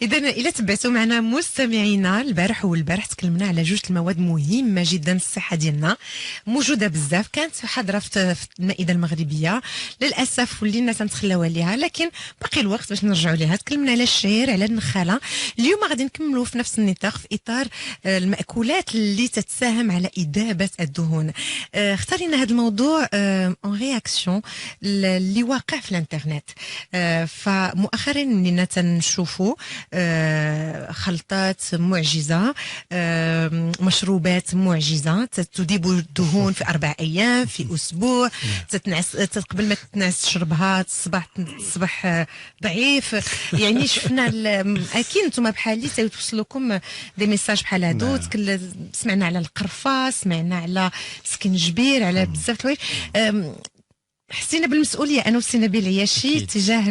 اذا الى تبعتوا معنا مستمعينا البارح والبارح تكلمنا على جوج المواد مهمه جدا الصحه ديالنا، موجوده بزاف، كانت حاضره في المائده المغربيه، للاسف ولينا تنتخلاو عليها، لكن باقي الوقت باش نرجعوا ليها. تكلمنا على الشعير، على النخاله. اليوم غادي نكملوا في نفس النطاق في اطار المأكولات اللي تتساهم على اذابه الدهون. اختارينا هذا الموضوع اون رياكسيون اللي واقع في الانترنت. فمؤخرا ولينا تنشوفوا خلطات معجزه، مشروبات معجزه تذيب الدهون في 4 أيام، في اسبوع، تتنعس قبل ما تتنعس تشربها تصبح ضعيف. يعني شفنا اكيد انتم بحالي تيوصلوكم دي ميساج بحال هادو. سمعنا على القرفه، سمعنا على سكنجبير، على بزاف الحوايج. حسينا بالمسؤوليه انا وسينابيل العياشي تجاه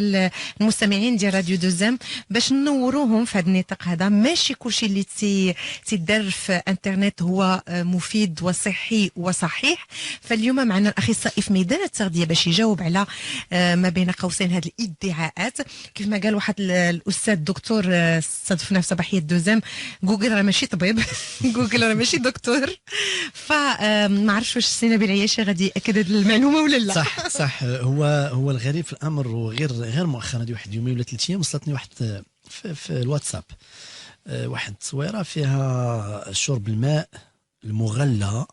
المستمعين ديال راديو دوزام باش نوروهم في هذا النطاق هذا. ماشي كلشي اللي تيدار في انترنت هو مفيد وصحي وصحيح. فاليوم معنا الاخصائي في ميدان التغذيه باش يجاوب على ما بين قوسين هذه الادعاءات. كيف ما قال واحد الاستاذ دكتور استضفنا في صباحيه دوزام، جوجل راه ماشي طبيب جوجل راه ماشي دكتور. فما عرفتش واش سينابيل العياشي غادي ياكد هذه المعلومه ولا لا. صح. هو الغريب في الامر، وغير مؤخرا دي واحد يومين ولا 3 ايام وصلتني واحد في الواتساب واحد تصويره فيها شرب الماء المغلى،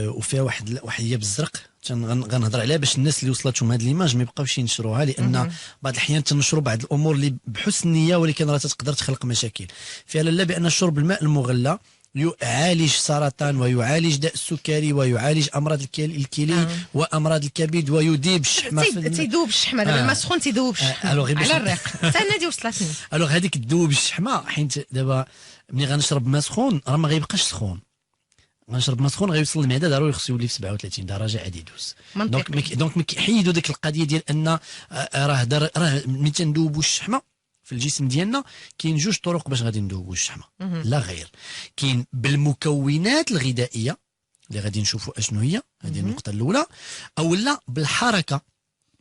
وفيها واحد هي بالزرق. غنهضر عليها باش الناس اللي وصلتهم هذه ليماج ما يبقاوش ينشروها، لان بعض الاحيان تنشروا بعض الامور اللي بحسن نيه ولكن راه تقدر تخلق مشاكل. فيها لا بان شرب الماء المغلى يعالج سرطان ويعالج داء السكري ويعالج امراض الكلى وامراض الكبد ويذيب الشحمه. تيذوب الشحمه دابا الماء سخون تيذوب الشحمه على الريق. حتى انا دي وصلتني. الوغ هذيك تذوب الشحمه، حيت دابا ملي غنشرب ماء سخون راه ما غيبقاش سخون. غنشرب ماء سخون غيوصل المعده ضروري خصو يولي في 37 درجه عادي يدوز. دونك كيحيدوا ديك القضيه ديال ان راه ملي تندوبوا الشحمه في الجسم ديالنا كاين جوج طرق باش غادي ندوبوا الشحمه، لا غير. كاين بالمكونات الغذائيه اللي غادي نشوفوا اشنو هي، هذه النقطه الاولى، او لا بالحركه،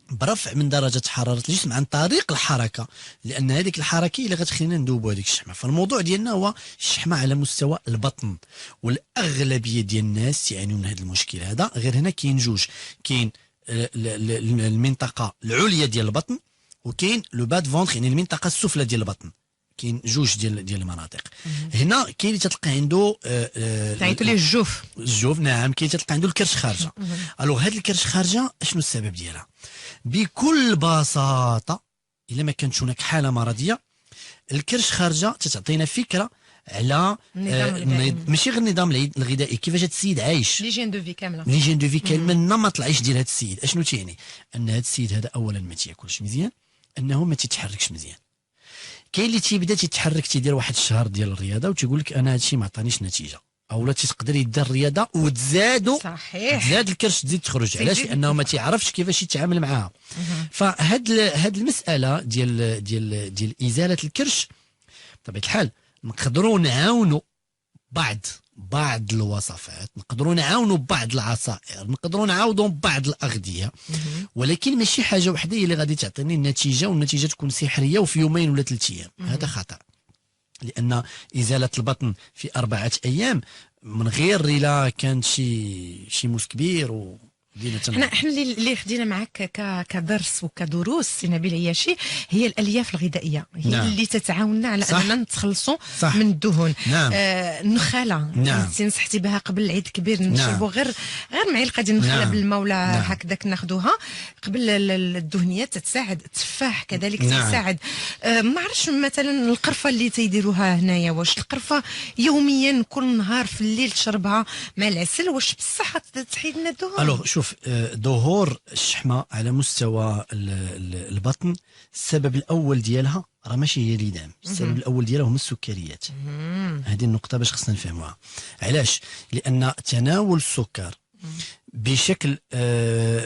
برفع من درجه حراره الجسم عن طريق الحركه، لان هذيك الحركه اللي غتخلينا ندوبوا هذيك الشحمه. فالموضوع ديالنا هو الشحمه على مستوى البطن، والاغلبيه ديال الناس يعانيوا من هذا المشكل هذا. غير هنا كاين جوج، كاين المنطقه العليا ديال البطن، وكاين لو باد فونتر يعني المنطقه السفلى ديال البطن. كاين جوج ديال المناطق. هنا كاين اللي تلقى عنده تعيطوا ليه الجوف. نعم، كاين تلقى عنده الكرش خارجه. الوغ هاد الكرش خارجه اشنو السبب ديالها؟ بكل بساطه الا ما كانتش هناك حاله مرضيه، الكرش خارجه تتعطينا فكره على ماشي غير النظام الغذائي، كيفاش هذا السيد عايش، ليجين دو في كامله، ليجين دو في كامله، النمط العيش ديال هذا السيد. اشنو تيعني؟ ان هذا السيد هذا اولا ما تياكلش مزيان، انه ما تيتحركش مزيان. كاين اللي تيبدا تيتحرك تيدير واحد الشهر ديال الرياضه وتيقول لك انا هذا الشيء ما عطانيش نتيجه، اولا تقدر يدير الرياضه وتزادو صحيح تزاد الكرش تزيد تخرج. علاش؟ لانه ما تيعرفش كيفاش يتعامل معها. فهاد المساله ديال ازاله الكرش بطبيعه الحال نقدروا نعاونوا بعض الوصفات، نقدروا نعاونوا بعض العصائر، نقدروا نعاودوا بعض الاغذيه، ولكن ماشي حاجه وحده هي اللي غادي تعطيني النتيجه، والنتيجه تكون سحريه وفي يومين ولا 3 ايام. هذا خطا، لان ازاله البطن في 4 أيام من غير الا كان شي موس كبير احنا اللي خدينا معك كدرس وكدروس سي نبيل العياشي هي الالياف الغذائيه، هي نعم. اللي تتعاوننا على اننا نتخلصوا صح. من الدهون. نعم. النخاله نعم. نصحتي بها قبل العيد الكبير، نشربوا غير معلقه ديال النخاله نعم. بالماء ولا نعم. هكذاك ناخذوها قبل الدهنيات، تتساعد. التفاح كذلك نعم. تساعد. ما عرفتش مثلا القرفه اللي تيديروها هنايا، واش القرفه يوميا كل نهار في الليل تشربها مع العسل، واش بصح تحيد لنا الدهون؟ الوغ شوف، ظهور الشحمه على مستوى البطن السبب الاول ديالها راه ماشي هي الإدام، السبب الاول ديالها هما السكريات. هذه النقطه باش خصنا نفهموها. علاش؟ لان تناول السكر بشكل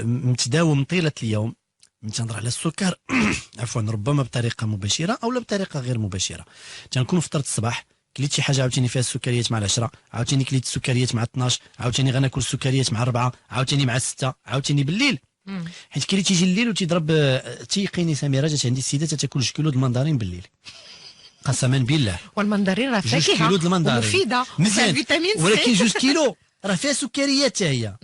متداوم طيله اليوم، من تنهضر على السكر عفوا، ربما بطريقه مباشره او لا بطريقه غير مباشره. تنكون فطرت الصباح كليت شي حاجه عاوتاني فيها السكريات مع 10، عاوتاني كليت السكريات مع 12، عاوتاني غناكل السكريات مع 4، عاوتاني مع 6، عاوتاني بالليل. حيت كاين اللي تيجي الليل وتيضرب. تيقيني سميره، جات عندي السيده تاكل 2 كيلو د المندرين بالليل. قسما بالله. والمندرين راه جوج فاكهه كيلو د المندرين ومفيده مزيان، فيتامين سي، ولكن 2 كيلو راه فيها سكريات حتى هي.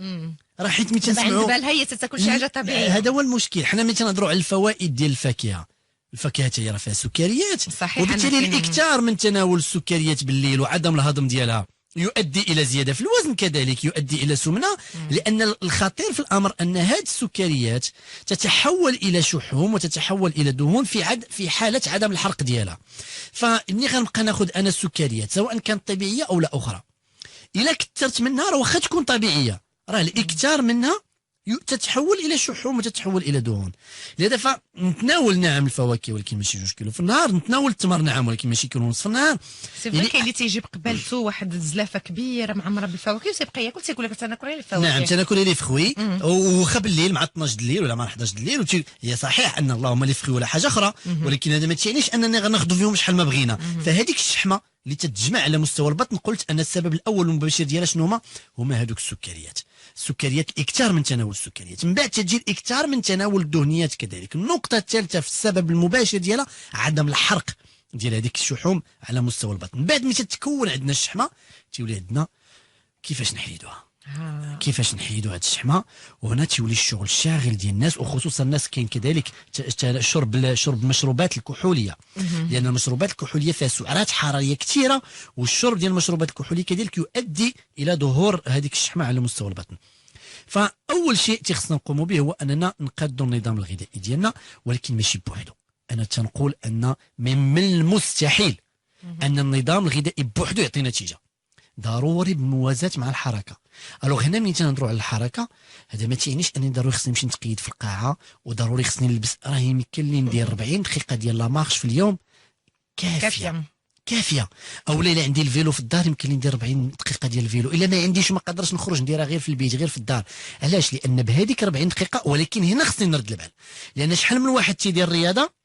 راه حيت ملي تنسمعوا بالنسبه لها هي تاكل شي حاجه طبيعيه. هذا هو المشكل. حنا ملي تنهضروا على الفوائد ديال الفاكهه، الفاكهه حتى هي راه فيها سكريات، صحيح. وبالتالي الاكثار من تناول السكريات بالليل وعدم الهضم ديالها يؤدي الى زياده في الوزن، كذلك يؤدي الى سمنه. لان الخطير في الامر ان هذه السكريات تتحول الى شحوم وتتحول الى دهون في حاله عدم الحرق ديالها. فمني غنبقى ناخذ انا السكريات سواء كانت طبيعيه او لا اخرى، الا كثرت منها راه واخا تكون طبيعيه، راه الاكثار منها تتحول الى شحوم وتتحول الى دهون. لهذا فنتناول نعم الفواكه ولكن ماشي 2 كيلو في النهار، نتناول التمر نعم ولكن ماشي كيلو ونص في النهار. سي فري كاين اللي تيجي بقبالته واحد الزلافه كبيره معمره بالفواكه وتيبقى ياكل، تيقول لك تناكل غير الفواكه. نعم تناكل لي فخوي وخا بالليل مع 12 الليل ولا مع 11 الليل هي صحيح ان اللهم لي فخوي ولا حاجه اخرى، ولكن هذا ما تعنيش اننا غناخذوا فيهم شحال ما بغينا. فهذيك الشحمه اللي تتجمع على مستوى البطن، قلت ان السبب الاول والمباشر ديالها شنو هما هذوك السكريات. الاكثار من تناول السكريات، من بعد تجي الاكثار من تناول الدهنيات كذلك. النقطه الثالثه في السبب المباشر ديالها عدم الحرق ديال هذيك الشحوم على مستوى البطن. من بعد ملي تتكون عندنا الشحمه تولي عندنا كيفاش نحيدوها، كيفاش نحيدوا هذه الشحمه. وهنا تولي الشغل الشاغل ديال الناس، وخصوصا الناس كاين كذلك شرب المشروبات الكحوليه، لان المشروبات الكحوليه فيها سعرات حراريه كثيره، والشرب ديال المشروبات الكحوليه كذلك يؤدي الى ظهور هذيك الشحمه على مستوى البطن. فاول شيء تيخصنا نقوموا به هو اننا نقادوا النظام الغذائي ديالنا، ولكن ماشي بوحدو. انا تنقول ان من المستحيل ان النظام الغذائي بوحدو يعطي نتيجه، ضروري بالموازاه مع الحركه. الوغ هنا ملي تنهضروا على الحركه، هذا ما تيعنيش انني ضروري خصني نمشي نتقيد في القاعه وضروري خصني نلبس. راه يمكن لي ندير 40 دقيقه ديال لا مارش في اليوم كافيه. او لا عندي الفيلو في الدار يمكن لي ندير 40 دقيقه ديال الفيلو. الا ما عنديش ما قدرش نخرج نديرها غير في البيت غير في الدار. علاش؟ لان بهذيك 40 دقيقه، ولكن هنا خصني نرد البال، لان شحال من واحد تيدير الرياضه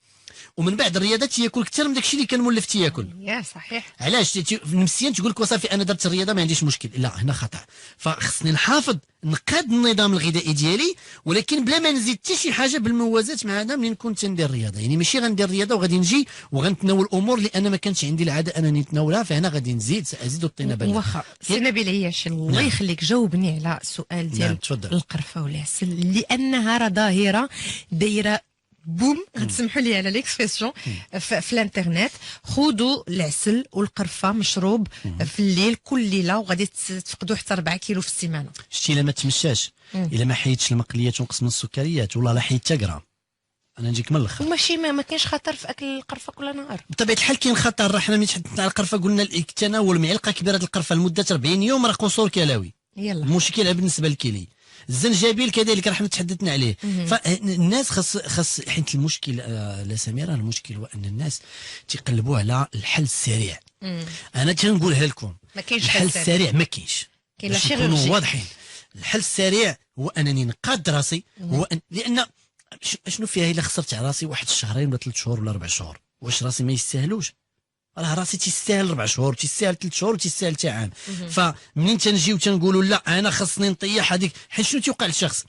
ومن بعد الرياضه تياكل اكثر من داكشي اللي كان مولف تياكل. يا صحيح. علاش؟ نفسيا تقول لك وصافي انا درت الرياضه ما عنديش مشكل. لا، هنا خطا. فخصني نحافظ نقاد النظام الغذائي ديالي، ولكن بلا ما نزيد حتى شي حاجه بالموازاه مع هذا ملي نكون تندير الرياضه. يعني ماشي غندير الرياضه وغادي نجي وغنتناول امور لان ما كانش عندي العاده انني نتناولها، فهنا غادي نزيد سازيد الطينه بله. واخا سي نبيل عياش، الله يخليك جاوبني على السؤال ديال القرفه والعسل، لانها راه ظاهره دايره بوم. غتسمحوا لي على ليكسبرسيون في الانترنت. خذوا العسل والقرفه مشروب في الليل كل ليله وغادي تفقدوا حتى 4 كيلو في السيمانه. شتي الا ما تمشاش، الا ما حيدتش المقليات ونقص من السكريات، والله لا حيدت غرام. انا نجيك من الاخر. وماشي ما كاينش خطر في اكل القرفه كل نهار. بطبيعه الحال كاين خطر. راه حنا ملي تحدثنا على القرفه قلنا تناول معلقه كبيره د القرفه لمده 40 يوم راه قصور كلوي. يلا المشكله بالنسبه للكلي. الزنجبيل كذلك راه حنا تحدثنا عليه. فالناس خاص حيت المشكل لا سميره، المشكل هو ان الناس تيقلبوا على الحل السريع. انا تنقولها لكم، ما كاينش الحل السريع ما كاينش. كاين لا نكونوا واضحين. الحل السريع هو انني نقاد راسي، هو لان شنو فيها الا خسرت على راسي واحد الشهرين ولا 3 شهور ولا 4 شهور، واش راسي ما يستاهلوش؟ راه راسي تيستاهل 4 شهور، تيستاهل 3 شهور، وتيستاهل حتى عام. فمنين تنجيو تنقولوا لا انا خاصني نطيح هذيك، حيت شنو تيوقع للشخص؟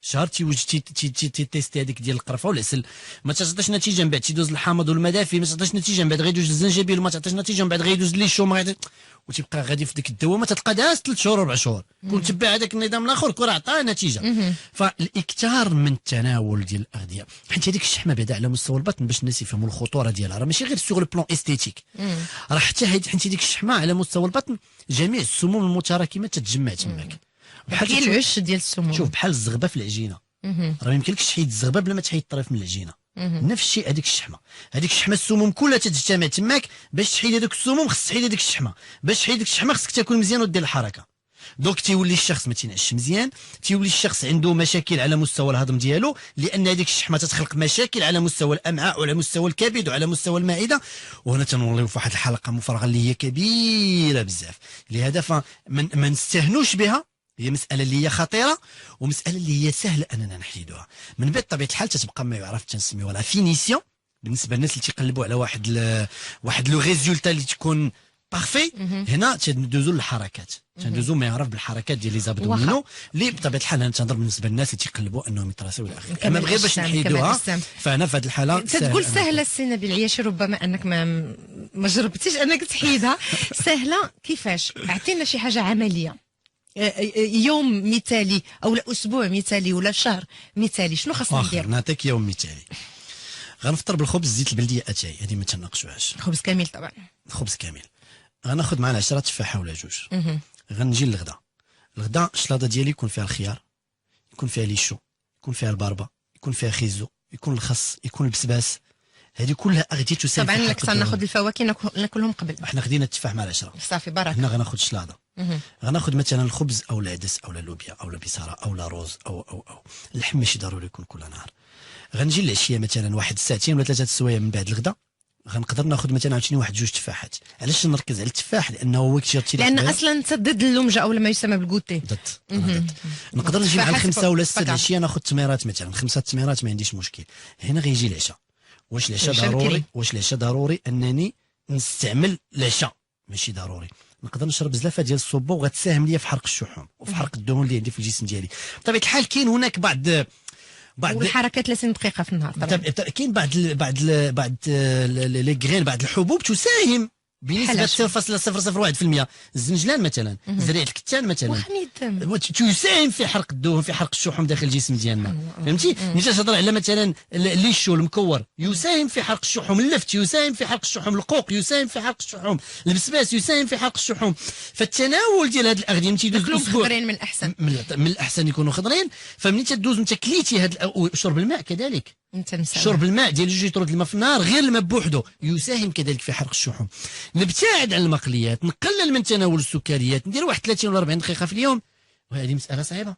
شهر تيتيستي هذيك ديال القرفه والعسل، ما تعطيش نتيجه، من بعد تيدوز الحامض والمدافي ما تعطيش نتيجه، من بعد غيدوز الزنجبيل وما تعطيش نتيجه، من بعد غيدوز لي شو ما وتبقى غادي في ديك الدوامه تتلقى داز 3 شهور 4 شهور. كون تبع هذاك النظام الاخر كون عطاه نتيجه. فالاكثار من التناول ديال الاغذيه، حيت هذيك الشحمه بعدا على مستوى البطن باش الناس يفهموا الخطوره ديالها، راه ماشي غير سوغ لو بلون استيتيك، راه حتى حيت هذيك الشحمه على مستوى البطن جميع السموم المتراكمه تتجمع تماك. بحال العش ديال السموم. شوف بحال الزغبه في العجينه، راه ما يمكنلكش تحيد الزغبه بلا ما تحيد الطريف من العجينه. نفس الشيء هذيك الشحمه السموم كلها تتجتمع تماك. باش تحيد هذوك السموم خصك تحيد هذيك الشحمه، باش تحيد هذيك الشحمه خصك تاكل مزيان ودير الحركه. دونك تيولي الشخص ما تينعش مزيان، تيولي الشخص عنده مشاكل على مستوى الهضم ديالو، لان هذيك الشحمه تتخلق مشاكل على مستوى الامعاء وعلى مستوى الكبد وعلى مستوى المعده. وهنا تنوليو في واحد الحلقه مفرغه اللي هي كبيره بزاف. لهذا فما نستهنوش بها، هي مسألة اللي هي خطيرة ومسألة اللي هي سهلة أننا نحيدوها. من بعد طبيعة الحال تتبقى ما يعرف تنسميوها لا فينيسيون بالنسبة للناس اللي تيقلبوا على واحد لو ريزولتا اللي تكون بارفي. هنا تندوزو للحركات، تندوزو ما يعرف بالحركات ديال لي زابدومينو اللي بطبيعه الحال انا تنهضر بالنسبه للناس اللي تيقلبوا انهم يتراسوا الى اخره. اما غير باش نحيدوها فانا في هذه الحاله تقول سهله السي نبيل العياشي، ربما انك ما جربتيش انك تحيدها. سهله كيفاش؟ اعطينا شي حاجه عمليه، يوم مثالي او اسبوع مثالي ولا شهر مثالي، شنو خاصنا ندير؟ نعطيك يوم مثالي. غنفطر بالخبز زيت البلديه اتاي، هذه ما تناقشوهاش. خبز كامل طبعا. خبز كامل. غناخذ معنا 10 تفاحه ولا جوج. غنجي للغدا. الغدا الشلاضه ديالي يكون فيها الخيار، يكون فيها ليشو، يكون فيها الباربه، يكون فيها خيزو، يكون الخس، يكون البسباس. هذه كلها اغذيه تساهم. طبعا لك ناخذ الفواكه ناكلهم قبل. احنا خدينا التفاح مع العشره صافي بركه. هنا غناخذ الشلاضه. غناخذ مثلا الخبز او العدس او اللوبيا او البصاره او الرز او اللحم، ماشي ضروري يكون كل نهار. غنجي للعشيه مثلا واحد ساعتين ولا 3 سوايع من بعد الغدا، غنقدر ناخذ مثلا عاوتاني واحد جوج تفاحات. علاش نركز على التفاح؟ لانه هو كثير لان اصلا تسدد اللمجه او ما يسمى بالكوتي. نقدر نجي مع الخمسه ولا 6 العشيه ناخذ تميرات مثلا 5 تميرات ما عنديش مشكل. هنا غيجي العشاء. واش العشاء ضروري انني نستعمل العشاء؟ ماشي ضروري. نقدر نشرب زلافه ديال الصوبو وغتساهم ليا في حرق الشحوم وفي حرق الدهون اللي عندي في الجسم ديالي. بطبيعه الحال كاين هناك بعض والحركات 30 دقيقه في النهار طبعا. كاين بعض لي غرين، بعض الحبوب تساهم بنسبه 0.001%. الزنجلان مثلا، زريعه الكتان مثلا، تساهم في حرق الدهون، في حرق الشحوم داخل الجسم ديالنا. فهمتي؟ نجي نهضر على مثلا الليشو المكور يساهم في حرق الشحوم، اللفت يساهم في حرق الشحوم، القوق يساهم في حرق الشحوم، البسباس يساهم في حرق الشحوم. فالتناول ديال هذه الاغذيه تيدوز اسبوع خضرين من الاحسن، من الاحسن يكونوا خضرين. فملي تدوز انت كليتي هذا شرب الماء كذلك. شرب الماء ديال 2 لتر الماء في النهار، غير الماء بوحده يساهم كذلك في حرق الشحوم. نبتعد عن المقليات، نقلل من تناول السكريات، ندير واحد 30 ولا 40 دقيقه في اليوم. وهذه مساله صعيبه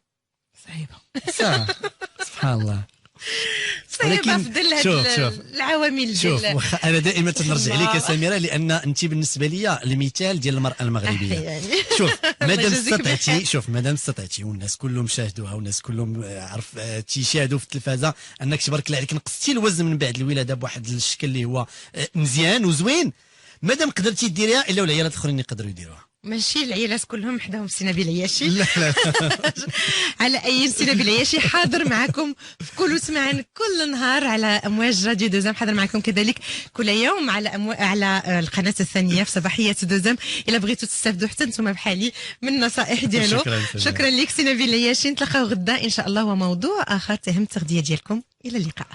سبحان الله. ولكن في ظل هذه العوامل. شوف انا دائما تنرجع لك يا سميره، لان انت بالنسبه لي المثال ديال المراه المغربيه. شوف مادام استطعتي والناس كلهم شاهدوها والناس كلهم عرف تيشاهدوا في التلفازه انك تبارك الله عليك نقصتي الوزن من بعد الولاده بواحد الشكل اللي هو مزيان وزوين، مادام قدرتي ديريها الا والعيالات الاخرين يقدروا يديروها. ماشي العيالات كلهم حداهم السي نبيل العياشي. لا على اي السي نبيل العياشي حاضر معكم في كل سمعان كل نهار على امواج راديو دوزام، حاضر معكم كذلك كل يوم على القناه الثانيه في صباحيه دوزام. الا بغيتوا تستافدوا حتى انتم بحالي من النصائح ديالو. شكرا لك سي نبيل العياشي. نتلاقاو غدا ان شاء الله وموضوع اخر تهم التغذيه ديالكم. الى اللقاء.